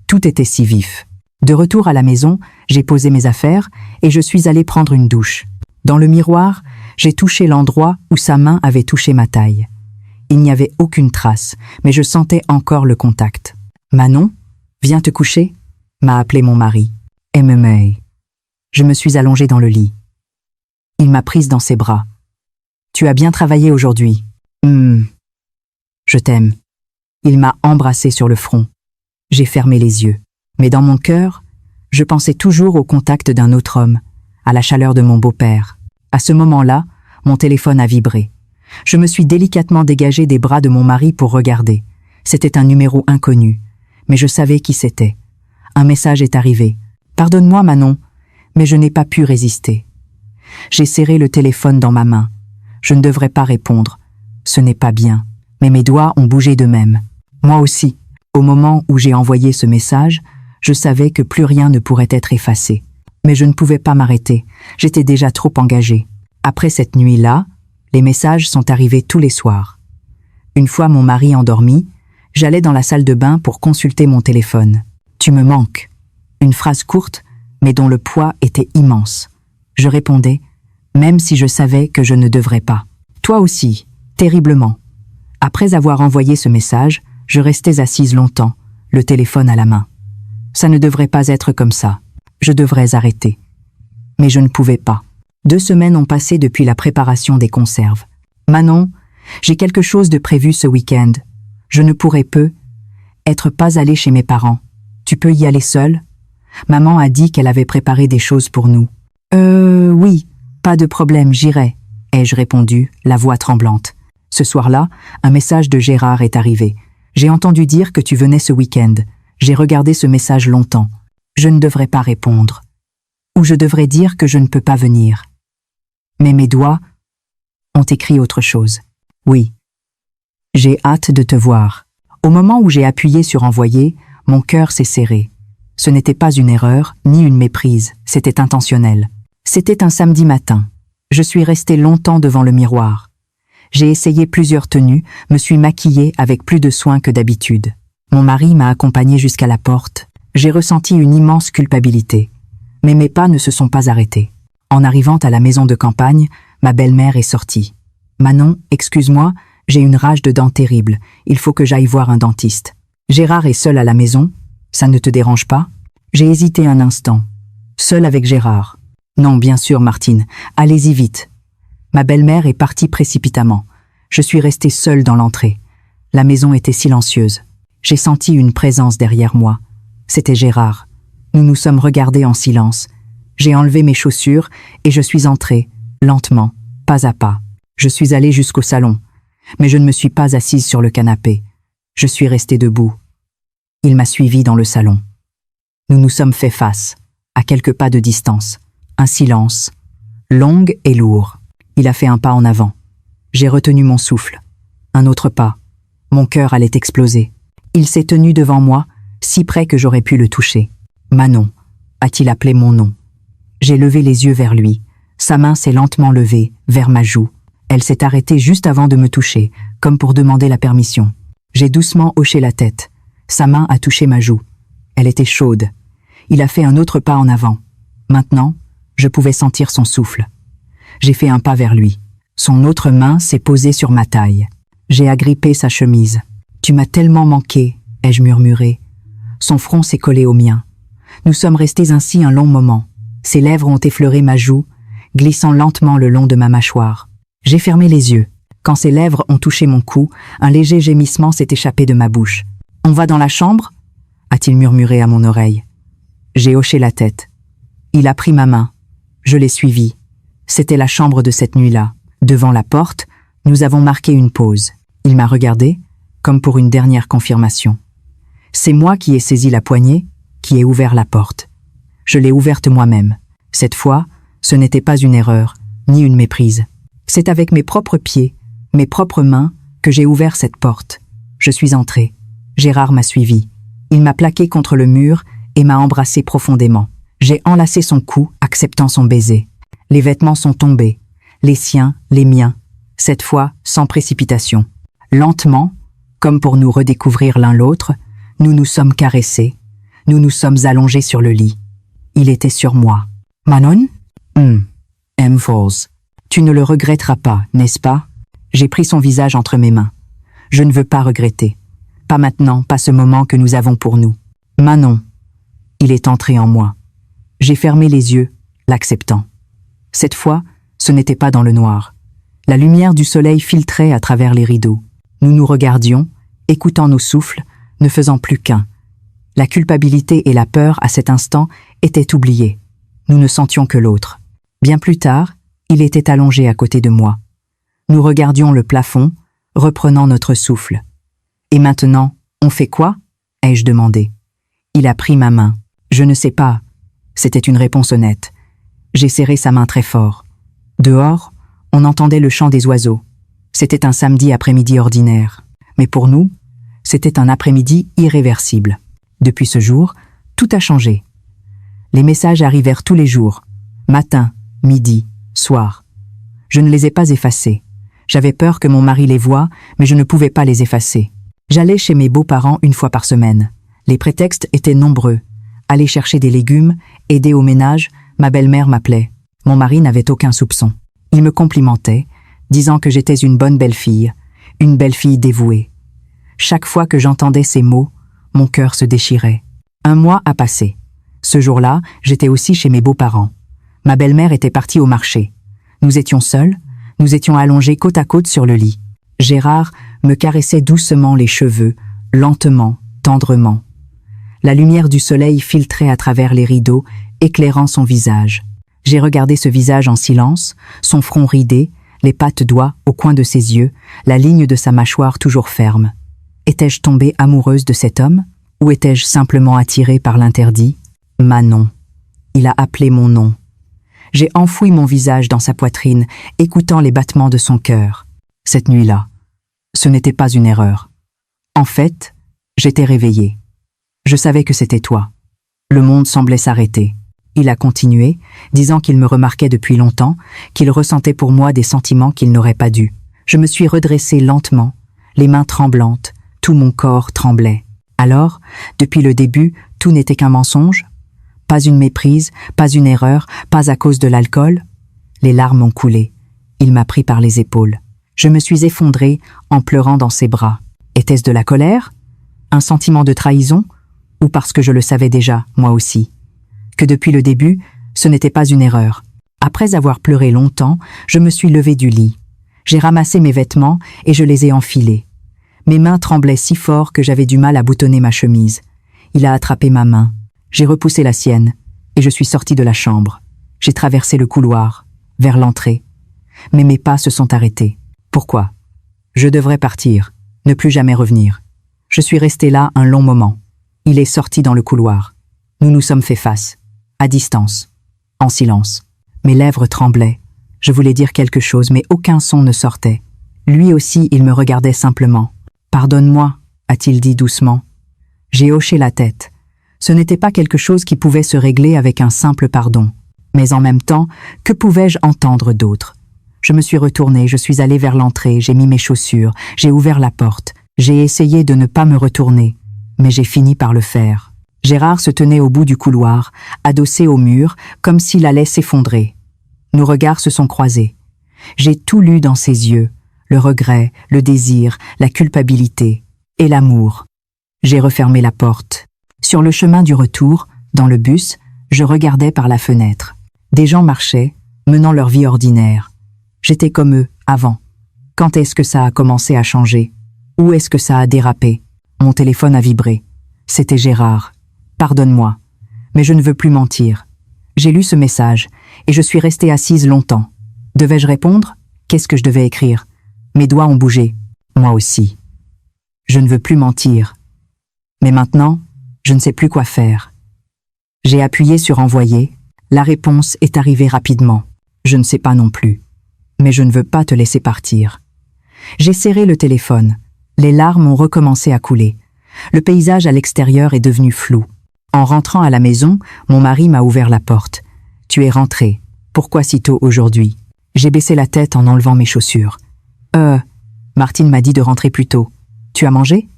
Tout était si vif. De retour à la maison, j'ai posé mes affaires et je suis allée prendre une douche. Dans le miroir, j'ai touché l'endroit où sa main avait touché ma taille. Il n'y avait aucune trace, mais je sentais encore le contact. « Manon, viens te coucher ?» m'a appelé mon mari. « MMA. » Je me suis allongée dans le lit. Il m'a prise dans ses bras. « Tu as bien travaillé aujourd'hui. »« Je t'aime. » Il m'a embrassée sur le front. J'ai fermé les yeux. Mais dans mon cœur, je pensais toujours au contact d'un autre homme, à la chaleur de mon beau-père. À ce moment-là, mon téléphone a vibré. Je me suis délicatement dégagée des bras de mon mari pour regarder. C'était un numéro inconnu, mais je savais qui c'était. Un message est arrivé. « Pardonne-moi, Manon, mais je n'ai pas pu résister. » J'ai serré le téléphone dans ma main. Je ne devrais pas répondre. Ce n'est pas bien. Mais mes doigts ont bougé d'eux-mêmes. Moi aussi. Au moment où j'ai envoyé ce message, je savais que plus rien ne pourrait être effacé. Mais je ne pouvais pas m'arrêter. J'étais déjà trop engagée. Après cette nuit-là, les messages sont arrivés tous les soirs. Une fois mon mari endormi, j'allais dans la salle de bain pour consulter mon téléphone. « Tu me manques ». Une phrase courte, mais dont le poids était immense. Je répondais, même si je savais que je ne devrais pas. « Toi aussi, terriblement ». Après avoir envoyé ce message, je restais assise longtemps, le téléphone à la main. Ça ne devrait pas être comme ça. Je devrais arrêter. Mais je ne pouvais pas. 2 semaines ont passé depuis la préparation des conserves. Manon, j'ai quelque chose de prévu ce week-end. Je ne pourrais être pas allée chez mes parents. Tu peux y aller seule? Maman a dit qu'elle avait préparé des choses pour nous. Oui, pas de problème, j'irai, ai-je répondu, la voix tremblante. Ce soir-là, un message de Gérard est arrivé. J'ai entendu dire que tu venais ce week-end. J'ai regardé ce message longtemps. Je ne devrais pas répondre. Ou je devrais dire que je ne peux pas venir. Mais mes doigts ont écrit autre chose. Oui. J'ai hâte de te voir. Au moment où j'ai appuyé sur envoyer, mon cœur s'est serré. Ce n'était pas une erreur, ni une méprise, c'était intentionnel. C'était un samedi matin. Je suis restée longtemps devant le miroir. J'ai essayé plusieurs tenues, me suis maquillée avec plus de soin que d'habitude. Mon mari m'a accompagnée jusqu'à la porte. J'ai ressenti une immense culpabilité. Mais mes pas ne se sont pas arrêtés. En arrivant à la maison de campagne, ma belle-mère est sortie. « Manon, excuse-moi, j'ai une rage de dents terrible. Il faut que j'aille voir un dentiste. Gérard est seul à la maison. Ça ne te dérange pas ?» J'ai hésité un instant. Seul avec Gérard. « Non, bien sûr, Martine. Allez-y vite. » Ma belle-mère est partie précipitamment. Je suis restée seule dans l'entrée. La maison était silencieuse. J'ai senti une présence derrière moi. C'était Gérard. Nous nous sommes regardés en silence. J'ai enlevé mes chaussures et je suis entrée, lentement, pas à pas. Je suis allée jusqu'au salon, mais je ne me suis pas assise sur le canapé. Je suis restée debout. Il m'a suivie dans le salon. Nous nous sommes fait face, à quelques pas de distance. Un silence, long et lourd. Il a fait un pas en avant. J'ai retenu mon souffle. Un autre pas. Mon cœur allait exploser. Il s'est tenu devant moi, si près que j'aurais pu le toucher. « Manon » a-t-il appelé mon nom. J'ai levé les yeux vers lui. Sa main s'est lentement levée, vers ma joue. Elle s'est arrêtée juste avant de me toucher, comme pour demander la permission. J'ai doucement hoché la tête. Sa main a touché ma joue. Elle était chaude. Il a fait un autre pas en avant. Maintenant, je pouvais sentir son souffle. J'ai fait un pas vers lui. Son autre main s'est posée sur ma taille. J'ai agrippé sa chemise. « Tu m'as tellement manqué », ai-je murmuré. Son front s'est collé au mien. Nous sommes restés ainsi un long moment. Ses lèvres ont effleuré ma joue, glissant lentement le long de ma mâchoire. J'ai fermé les yeux. Quand ses lèvres ont touché mon cou, un léger gémissement s'est échappé de ma bouche. « On va dans la chambre » a-t-il murmuré à mon oreille. J'ai hoché la tête. Il a pris ma main. Je l'ai suivi. C'était la chambre de cette nuit-là. Devant la porte, nous avons marqué une pause. Il m'a regardé, comme pour une dernière confirmation. C'est moi qui ai saisi la poignée, qui ai ouvert la porte. Je l'ai ouverte moi-même. Cette fois, ce n'était pas une erreur, ni une méprise. C'est avec mes propres pieds, mes propres mains, que j'ai ouvert cette porte. Je suis entré. Gérard m'a suivi. Il m'a plaqué contre le mur et m'a embrassé profondément. J'ai enlacé son cou, acceptant son baiser. Les vêtements sont tombés. Les siens, les miens. Cette fois, sans précipitation. Lentement, comme pour nous redécouvrir l'un l'autre, nous nous sommes caressés. Nous nous sommes allongés sur le lit. Il était sur moi. « Manon ?»« M. Falls. Tu ne le regretteras pas, n'est-ce pas ?» J'ai pris son visage entre mes mains. Je ne veux pas regretter. Pas maintenant, pas ce moment que nous avons pour nous. Manon. Il est entré en moi. J'ai fermé les yeux, l'acceptant. Cette fois, ce n'était pas dans le noir. La lumière du soleil filtrait à travers les rideaux. Nous nous regardions, écoutant nos souffles, ne faisant plus qu'un. La culpabilité et la peur, à cet instant, étaient oubliées. Nous ne sentions que l'autre. Bien plus tard, il était allongé à côté de moi. Nous regardions le plafond, reprenant notre souffle. « Et maintenant, on fait quoi ?» ai-je demandé. Il a pris ma main. « Je ne sais pas. » C'était une réponse honnête. J'ai serré sa main très fort. Dehors, on entendait le chant des oiseaux. C'était un samedi après-midi ordinaire. Mais pour nous, c'était un après-midi irréversible. Depuis ce jour, tout a changé. Les messages arrivèrent tous les jours, matin, midi, soir. Je ne les ai pas effacés. J'avais peur que mon mari les voie, mais je ne pouvais pas les effacer. J'allais chez mes beaux-parents une fois par semaine. Les prétextes étaient nombreux. Aller chercher des légumes, aider au ménage, ma belle-mère m'appelait. Mon mari n'avait aucun soupçon. Il me complimentait, disant que j'étais une belle-fille dévouée. Chaque fois que j'entendais ces mots, mon cœur se déchirait. Un mois a passé. Ce jour-là, j'étais aussi chez mes beaux-parents. Ma belle-mère était partie au marché. Nous étions seuls, nous étions allongés côte à côte sur le lit. Gérard me caressait doucement les cheveux, lentement, tendrement. La lumière du soleil filtrait à travers les rideaux, éclairant son visage. J'ai regardé ce visage en silence, son front ridé, les pattes d'oie au coin de ses yeux, la ligne de sa mâchoire toujours ferme. Étais-je tombée amoureuse de cet homme, ou étais-je simplement attirée par l'interdit? Manon. Il a appelé mon nom. J'ai enfoui mon visage dans sa poitrine, écoutant les battements de son cœur. Cette nuit-là, ce n'était pas une erreur. En fait, j'étais réveillée. Je savais que c'était toi. Le monde semblait s'arrêter. Il a continué, disant qu'il me remarquait depuis longtemps, qu'il ressentait pour moi des sentiments qu'il n'aurait pas dû. Je me suis redressée lentement, les mains tremblantes, tout mon corps tremblait. Alors, depuis le début, tout n'était qu'un mensonge? Pas une méprise, pas une erreur, pas à cause de l'alcool? Les larmes ont coulé. Il m'a pris par les épaules. Je me suis effondrée en pleurant dans ses bras. Était-ce de la colère? Un sentiment de trahison? Ou parce que je le savais déjà, moi aussi? Que depuis le début, ce n'était pas une erreur. Après avoir pleuré longtemps, je me suis levée du lit. J'ai ramassé mes vêtements et je les ai enfilés. Mes mains tremblaient si fort que j'avais du mal à boutonner ma chemise. Il a attrapé ma main. J'ai repoussé la sienne et je suis sortie de la chambre. J'ai traversé le couloir, vers l'entrée. Mais mes pas se sont arrêtés. Pourquoi? Je devrais partir, ne plus jamais revenir. Je suis restée là un long moment. Il est sorti dans le couloir. Nous nous sommes fait face, à distance, en silence. Mes lèvres tremblaient. Je voulais dire quelque chose, mais aucun son ne sortait. Lui aussi, il me regardait simplement. « Pardonne-moi », a-t-il dit doucement. J'ai hoché la tête. Ce n'était pas quelque chose qui pouvait se régler avec un simple pardon. Mais en même temps, que pouvais-je entendre d'autre? Je me suis retournée, je suis allée vers l'entrée, j'ai mis mes chaussures, j'ai ouvert la porte. J'ai essayé de ne pas me retourner, mais j'ai fini par le faire. Gérard se tenait au bout du couloir, adossé au mur, comme s'il allait s'effondrer. Nos regards se sont croisés. J'ai tout lu dans ses yeux, le regret, le désir, la culpabilité et l'amour. J'ai refermé la porte. Sur le chemin du retour, dans le bus, je regardais par la fenêtre. Des gens marchaient, menant leur vie ordinaire. J'étais comme eux, avant. Quand est-ce que ça a commencé à changer? Où est-ce que ça a dérapé? Mon téléphone a vibré. C'était Gérard. Pardonne-moi, mais je ne veux plus mentir. J'ai lu ce message, et je suis restée assise longtemps. Devais-je répondre? Qu'est-ce que je devais écrire? Mes doigts ont bougé. Moi aussi. Je ne veux plus mentir. Mais maintenant, je ne sais plus quoi faire. J'ai appuyé sur envoyer. La réponse est arrivée rapidement. Je ne sais pas non plus. Mais je ne veux pas te laisser partir. J'ai serré le téléphone. Les larmes ont recommencé à couler. Le paysage à l'extérieur est devenu flou. En rentrant à la maison, mon mari m'a ouvert la porte. « Tu es rentré. Pourquoi si tôt aujourd'hui ?» J'ai baissé la tête en enlevant mes chaussures. Martine m'a dit de rentrer plus tôt. Tu as mangé?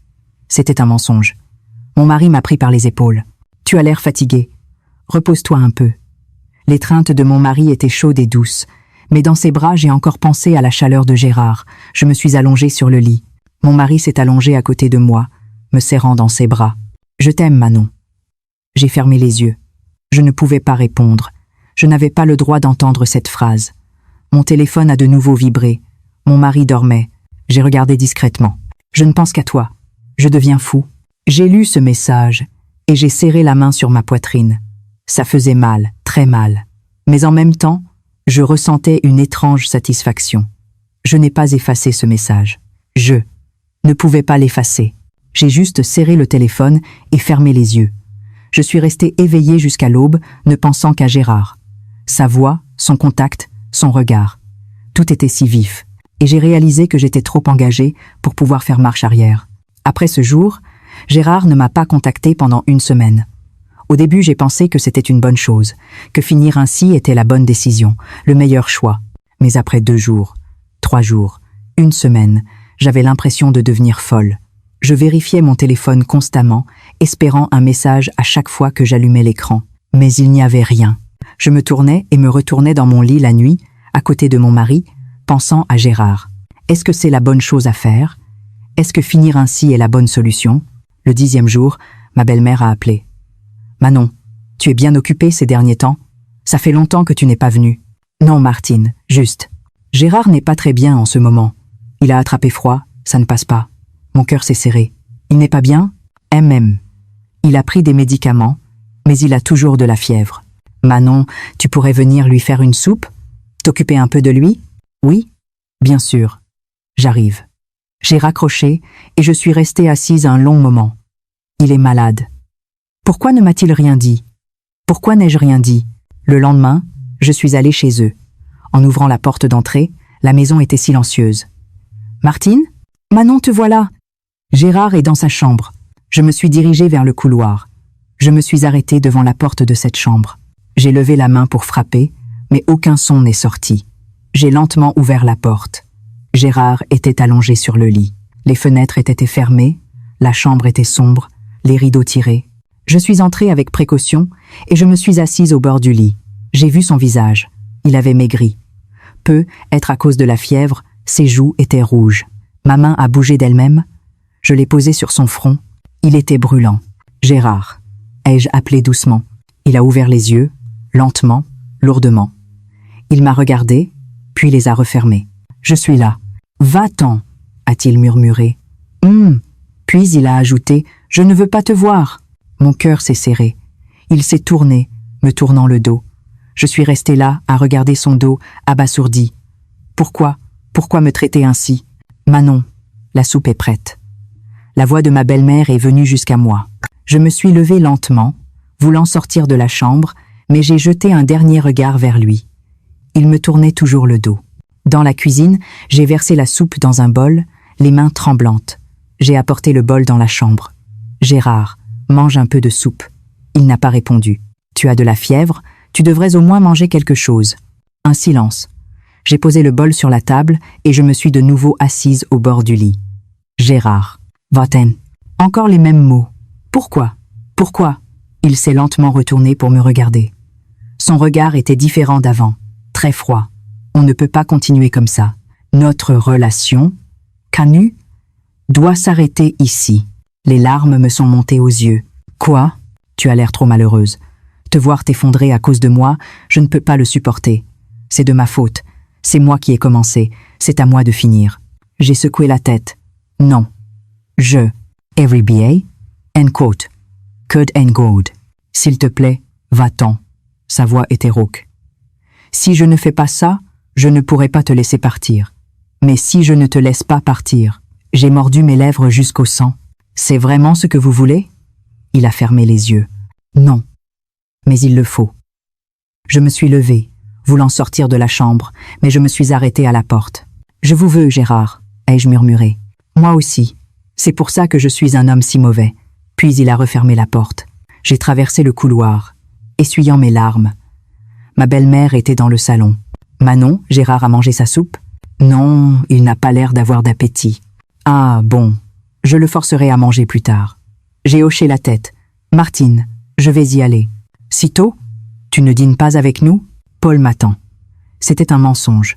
C'était un mensonge. Mon mari m'a pris par les épaules. Tu as l'air fatigué. Repose-toi un peu. L'étreinte de mon mari était chaude et douce, mais dans ses bras j'ai encore pensé à la chaleur de Gérard. Je me suis allongée sur le lit. Mon mari s'est allongé à côté de moi, me serrant dans ses bras. Je t'aime, Manon. J'ai fermé les yeux. Je ne pouvais pas répondre. Je n'avais pas le droit d'entendre cette phrase. Mon téléphone a de nouveau vibré. Mon mari dormait. J'ai regardé discrètement. Je ne pense qu'à toi. Je deviens fou. J'ai lu ce message et j'ai serré la main sur ma poitrine. Ça faisait mal, très mal. Mais en même temps, je ressentais une étrange satisfaction. Je n'ai pas effacé ce message. Je ne pouvais pas l'effacer. J'ai juste serré le téléphone et fermé les yeux. Je suis restée éveillée jusqu'à l'aube, ne pensant qu'à Gérard. Sa voix, son contact, son regard. Tout était si vif. Et j'ai réalisé que j'étais trop engagée pour pouvoir faire marche arrière. Après ce jour, Gérard ne m'a pas contactée pendant une semaine. Au début, j'ai pensé que c'était une bonne chose, que finir ainsi était la bonne décision, le meilleur choix. Mais après 2 jours, 3 jours, 1 semaine, j'avais l'impression de devenir folle. Je vérifiais mon téléphone constamment, espérant un message à chaque fois que j'allumais l'écran. Mais il n'y avait rien. Je me tournais et me retournais dans mon lit la nuit, à côté de mon mari, pensant à Gérard. Est-ce que c'est la bonne chose à faire? Est-ce que finir ainsi est la bonne solution? Le 10e jour, ma belle-mère a appelé. « Manon, tu es bien occupée ces derniers temps? Ça fait longtemps que tu n'es pas venue. »« Non, Martine, juste. Gérard n'est pas très bien en ce moment. Il a attrapé froid, ça ne passe pas. Mon cœur s'est serré. Il n'est pas bien? Il a pris des médicaments, mais il a toujours de la fièvre. Manon, tu pourrais venir lui faire une soupe? T'occuper un peu de lui? Oui? Bien sûr. J'arrive. » J'ai raccroché et je suis restée assise un long moment. Il est malade. Pourquoi ne m'a-t-il rien dit? Pourquoi n'ai-je rien dit? Le lendemain, je suis allée chez eux. En ouvrant la porte d'entrée, la maison était silencieuse. « Martine? Manon, te voilà !» Gérard est dans sa chambre. Je me suis dirigée vers le couloir. Je me suis arrêtée devant la porte de cette chambre. J'ai levé la main pour frapper, mais aucun son n'est sorti. J'ai lentement ouvert la porte. Gérard était allongé sur le lit. Les fenêtres étaient fermées, la chambre était sombre, les rideaux tirés. Je suis entrée avec précaution et je me suis assise au bord du lit. J'ai vu son visage. Il avait maigri. Peut-être à cause de la fièvre, ses joues étaient rouges. Ma main a bougé d'elle-même. Je l'ai posée sur son front. Il était brûlant. « Gérard », ai-je appelé doucement. Il a ouvert les yeux, lentement, lourdement. Il m'a regardé, puis les a refermés. « Je suis là. Va-t'en », a-t-il murmuré. Puis il a ajouté « Je ne veux pas te voir ». Mon cœur s'est serré. Il s'est tourné, me tournant le dos. Je suis restée là, à regarder son dos, abasourdi. Pourquoi me traiter ainsi? Manon, la soupe est prête. La voix de ma belle-mère est venue jusqu'à moi. Je me suis levée lentement, voulant sortir de la chambre, mais j'ai jeté un dernier regard vers lui. Il me tournait toujours le dos. Dans la cuisine, j'ai versé la soupe dans un bol, les mains tremblantes. J'ai apporté le bol dans la chambre. « Gérard, mange un peu de soupe. » Il n'a pas répondu. « Tu as de la fièvre, tu devrais au moins manger quelque chose. » Un silence. J'ai posé le bol sur la table et je me suis de nouveau assise au bord du lit. « Gérard, va-t'en. » Encore les mêmes mots. « Pourquoi? Pourquoi ?» Il s'est lentement retourné pour me regarder. Son regard était différent d'avant, très froid. On ne peut pas continuer comme ça. Notre relation, Canu, doit s'arrêter ici. Les larmes me sont montées aux yeux. Quoi? Tu as l'air trop malheureuse. Te voir t'effondrer à cause de moi, je ne peux pas le supporter. C'est de ma faute. C'est moi qui ai commencé. C'est à moi de finir. J'ai secoué la tête. Non. Je. Every BA. End quote. Code and gold. S'il te plaît, va-t'en. Sa voix était rauque. Si je ne fais pas ça, je ne pourrai pas te laisser partir. Mais si je ne te laisse pas partir, j'ai mordu mes lèvres jusqu'au sang. C'est vraiment ce que vous voulez? Il a fermé les yeux. Non. Mais il le faut. Je me suis levée, voulant sortir de la chambre, mais je me suis arrêtée à la porte. Je vous veux, Gérard, ai-je murmuré. Moi aussi. C'est pour ça que je suis un homme si mauvais. Puis il a refermé la porte. J'ai traversé le couloir, essuyant mes larmes. Ma belle-mère était dans le salon. Manon, Gérard a mangé sa soupe? Non, il n'a pas l'air d'avoir d'appétit. Ah, bon, je le forcerai à manger plus tard. J'ai hoché la tête. Martine, je vais y aller. Si tôt? Tu ne dînes pas avec nous? Paul m'attend. C'était un mensonge.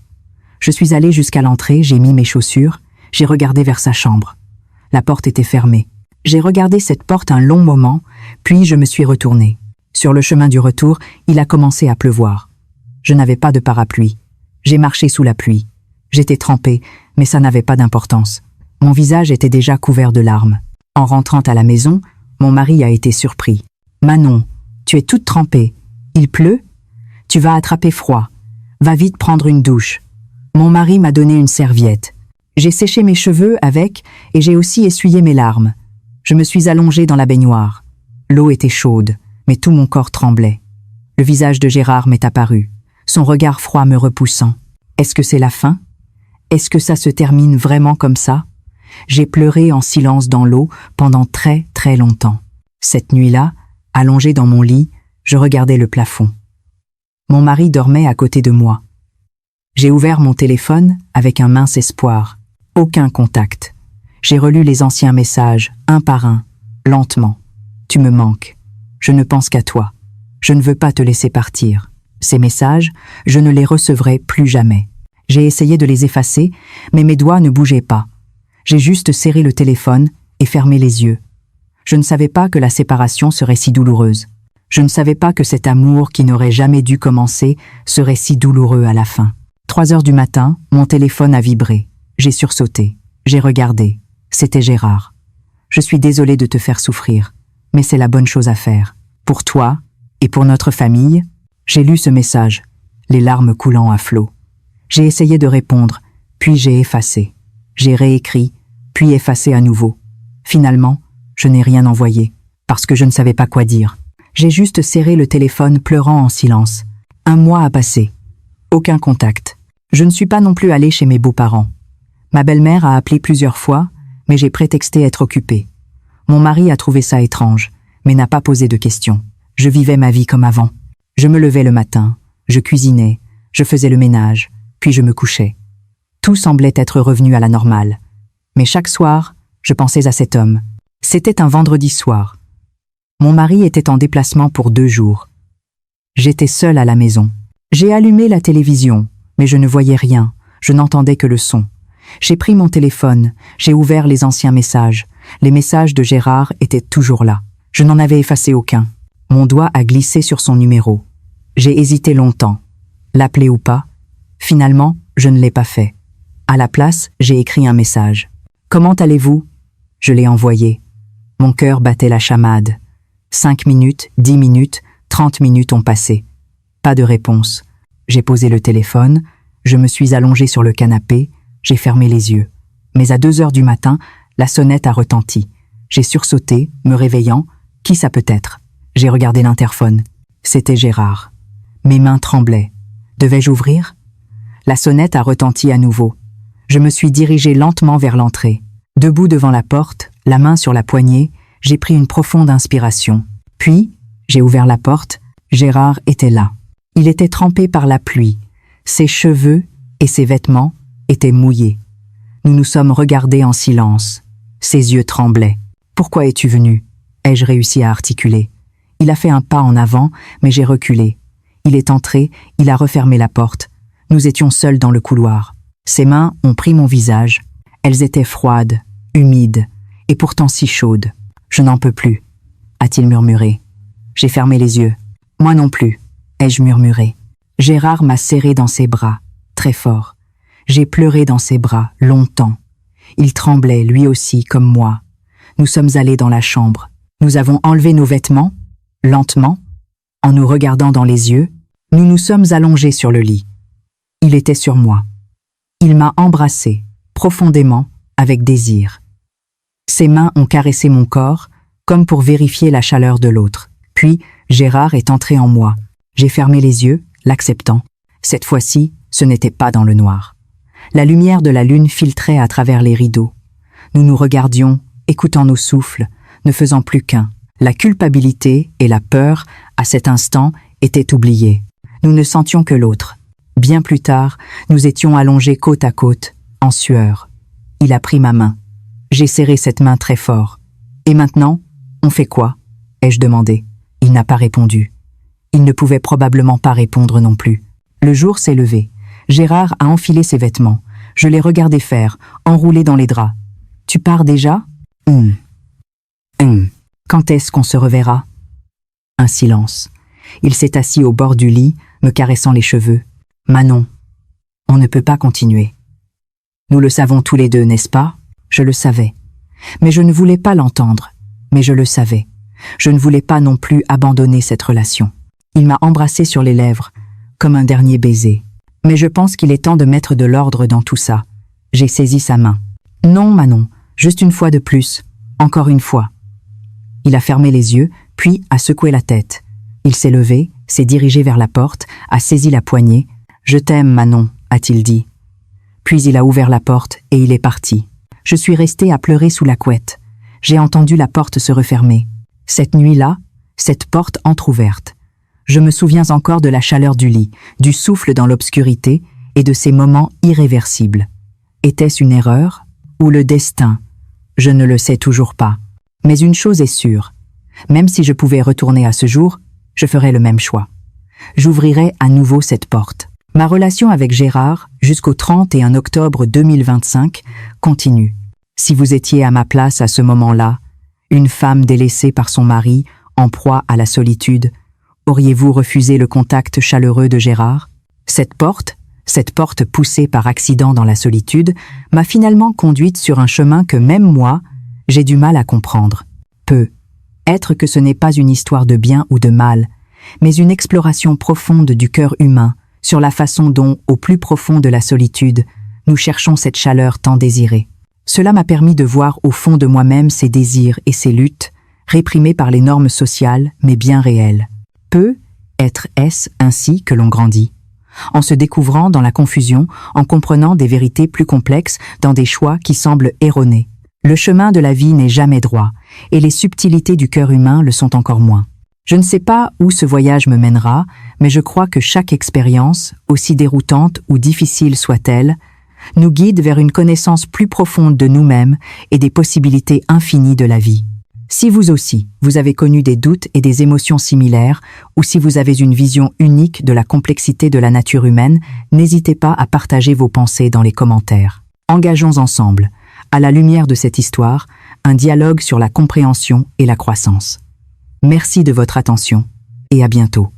Je suis allée jusqu'à l'entrée, j'ai mis mes chaussures, j'ai regardé vers sa chambre. La porte était fermée. J'ai regardé cette porte un long moment, puis je me suis retournée. Sur le chemin du retour, il a commencé à pleuvoir. Je n'avais pas de parapluie. J'ai marché sous la pluie. J'étais trempée, mais ça n'avait pas d'importance. Mon visage était déjà couvert de larmes. En rentrant à la maison, mon mari a été surpris. « Manon, tu es toute trempée. Il pleut? Tu vas attraper froid. Va vite prendre une douche. » Mon mari m'a donné une serviette. J'ai séché mes cheveux avec et j'ai aussi essuyé mes larmes. Je me suis allongée dans la baignoire. L'eau était chaude, mais tout mon corps tremblait. Le visage de Gérard m'est apparu, son regard froid me repoussant. Est-ce que c'est la fin? Est-ce que ça se termine vraiment comme ça? J'ai pleuré en silence dans l'eau pendant très très longtemps. Cette nuit-là, allongée dans mon lit, je regardais le plafond. Mon mari dormait à côté de moi. J'ai ouvert mon téléphone avec un mince espoir. Aucun contact. J'ai relu les anciens messages, un par un, lentement. Tu me manques. Je ne pense qu'à toi. Je ne veux pas te laisser partir. Ces messages, je ne les recevrai plus jamais. J'ai essayé de les effacer, mais mes doigts ne bougeaient pas. J'ai juste serré le téléphone et fermé les yeux. Je ne savais pas que la séparation serait si douloureuse. Je ne savais pas que cet amour qui n'aurait jamais dû commencer serait si douloureux à la fin. 3 heures du matin, mon téléphone a vibré. J'ai sursauté. J'ai regardé. C'était Gérard. Je suis désolée de te faire souffrir, mais c'est la bonne chose à faire. Pour toi et pour notre famille, j'ai lu ce message, les larmes coulant à flots. J'ai essayé de répondre, puis j'ai effacé. J'ai réécrit, puis effacé à nouveau. Finalement, je n'ai rien envoyé, parce que je ne savais pas quoi dire. J'ai juste serré le téléphone pleurant en silence. 1 mois a passé. Aucun contact. Je ne suis pas non plus allée chez mes beaux-parents. Ma belle-mère a appelé plusieurs fois, mais j'ai prétexté être occupée. Mon mari a trouvé ça étrange, mais n'a pas posé de questions. Je vivais ma vie comme avant. Je me levais le matin, je cuisinais, je faisais le ménage, puis je me couchais. Tout semblait être revenu à la normale. Mais chaque soir, je pensais à cet homme. C'était un vendredi soir. Mon mari était en déplacement pour 2 jours. J'étais seule à la maison. J'ai allumé la télévision, mais je ne voyais rien, je n'entendais que le son. J'ai pris mon téléphone, j'ai ouvert les anciens messages. Les messages de Gérard étaient toujours là. Je n'en avais effacé aucun. Mon doigt a glissé sur son numéro. J'ai hésité longtemps. L'appeler ou pas? Finalement, je ne l'ai pas fait. À la place, j'ai écrit un message. « Comment allez-vous » Je l'ai envoyé. Mon cœur battait la chamade. 5 minutes, 10 minutes, 30 minutes ont passé. Pas de réponse. J'ai posé le téléphone, je me suis allongée sur le canapé, j'ai fermé les yeux. Mais à 2 heures du matin, la sonnette a retenti. J'ai sursauté, me réveillant. Qui ça peut être? J'ai regardé l'interphone. C'était Gérard. Mes mains tremblaient. Devais-je ouvrir? La sonnette a retenti à nouveau. Je me suis dirigée lentement vers l'entrée. Debout devant la porte, la main sur la poignée, j'ai pris une profonde inspiration. Puis, j'ai ouvert la porte. Gérard était là. Il était trempé par la pluie. Ses cheveux et ses vêtements étaient mouillés. Nous nous sommes regardés en silence. Ses yeux tremblaient. « Pourquoi es-tu venu » ai-je réussi à articuler. Il a fait un pas en avant, mais j'ai reculé. Il est entré, il a refermé la porte. Nous étions seuls dans le couloir. Ses mains ont pris mon visage. Elles étaient froides, humides, et pourtant si chaudes. « Je n'en peux plus » a-t-il murmuré. J'ai fermé les yeux. « Moi non plus » ai-je murmuré. Gérard m'a serré dans ses bras, très fort. J'ai pleuré dans ses bras, longtemps. Il tremblait, lui aussi, comme moi. Nous sommes allés dans la chambre. Nous avons enlevé nos vêtements, lentement, en nous regardant dans les yeux. Nous nous sommes allongés sur le lit. Il était sur moi. Il m'a embrassé, profondément, avec désir. Ses mains ont caressé mon corps, comme pour vérifier la chaleur de l'autre. Puis, Gérard est entré en moi. J'ai fermé les yeux, l'acceptant. Cette fois-ci, ce n'était pas dans le noir. La lumière de la lune filtrait à travers les rideaux. Nous nous regardions, écoutant nos souffles, ne faisant plus qu'un. La culpabilité et la peur, à cet instant, étaient oubliées. Nous ne sentions que l'autre. Bien plus tard, nous étions allongés côte à côte, en sueur. Il a pris ma main. J'ai serré cette main très fort. « Et maintenant, on fait quoi ?» ai-je demandé. Il n'a pas répondu. Il ne pouvait probablement pas répondre non plus. Le jour s'est levé. Gérard a enfilé ses vêtements. Je l'ai regardé faire, enroulé dans les draps. « Tu pars déjà ?»« Quand est-ce qu'on se reverra ?» Un silence. Il s'est assis au bord du lit, me caressant les cheveux. « Manon, on ne peut pas continuer. » Nous le savons tous les deux, n'est-ce pas? Je le savais. Mais je ne voulais pas l'entendre. Mais je le savais. Je ne voulais pas non plus abandonner cette relation. Il m'a embrassé sur les lèvres, comme un dernier baiser. Mais je pense qu'il est temps de mettre de l'ordre dans tout ça. J'ai saisi sa main. « Non, Manon, juste une fois de plus. Encore une fois. » Il a fermé les yeux, puis a secoué la tête. Il s'est levé, s'est dirigé vers la porte, a saisi la poignée. « Je t'aime, Manon, » a-t-il dit. Puis il a ouvert la porte et il est parti. Je suis restée à pleurer sous la couette. J'ai entendu la porte se refermer. Cette nuit-là, cette porte entr'ouverte. Je me souviens encore de la chaleur du lit, du souffle dans l'obscurité et de ces moments irréversibles. Était-ce une erreur ou le destin? Je ne le sais toujours pas. Mais une chose est sûre. Même si je pouvais retourner à ce jour, je ferais le même choix. J'ouvrirais à nouveau cette porte. Ma relation avec Gérard, jusqu'au 31 octobre 2025, continue. Si vous étiez à ma place à ce moment-là, une femme délaissée par son mari, en proie à la solitude, auriez-vous refusé le contact chaleureux de Gérard? Cette porte poussée par accident dans la solitude, m'a finalement conduite sur un chemin que même moi, j'ai du mal à comprendre. Peut-être que ce n'est pas une histoire de bien ou de mal, mais une exploration profonde du cœur humain, sur la façon dont, au plus profond de la solitude, nous cherchons cette chaleur tant désirée. Cela m'a permis de voir au fond de moi-même ces désirs et ces luttes, réprimés par les normes sociales, mais bien réelles. Peut-être ainsi que l'on grandit. En se découvrant dans la confusion, en comprenant des vérités plus complexes dans des choix qui semblent erronés. Le chemin de la vie n'est jamais droit, et les subtilités du cœur humain le sont encore moins. Je ne sais pas où ce voyage me mènera, mais je crois que chaque expérience, aussi déroutante ou difficile soit-elle, nous guide vers une connaissance plus profonde de nous-mêmes et des possibilités infinies de la vie. Si vous aussi, vous avez connu des doutes et des émotions similaires, ou si vous avez une vision unique de la complexité de la nature humaine, n'hésitez pas à partager vos pensées dans les commentaires. Engageons ensemble, à la lumière de cette histoire, un dialogue sur la compréhension et la croissance. Merci de votre attention et à bientôt.